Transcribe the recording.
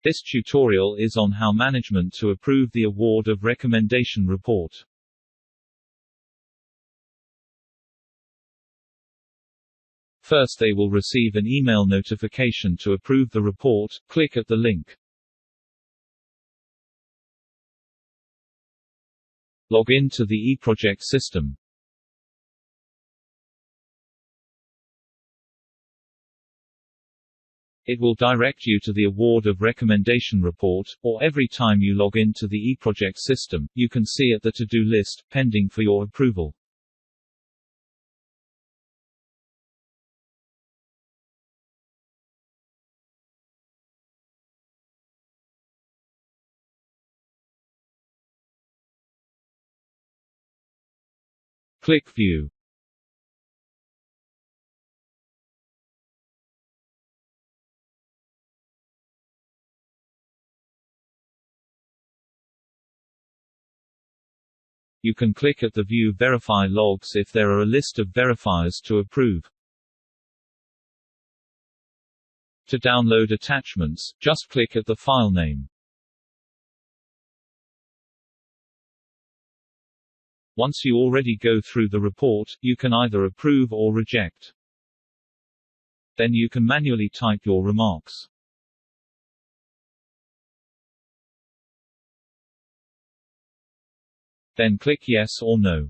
This tutorial is on how management to approve the award of recommendation report. First, they will receive an email notification to approve the report. Click at the link. Log in to the eProject system. It will direct you to the award of recommendation report, or every time you log in to the eProject system, you can see at the to-do list, pending for your approval. Click View. You can click at the View Verify Logs if there are a list of verifiers to approve. To download attachments, just click at the file name. Once you already go through the report, you can either approve or reject. Then you can manually type your remarks. Then click Yes or No.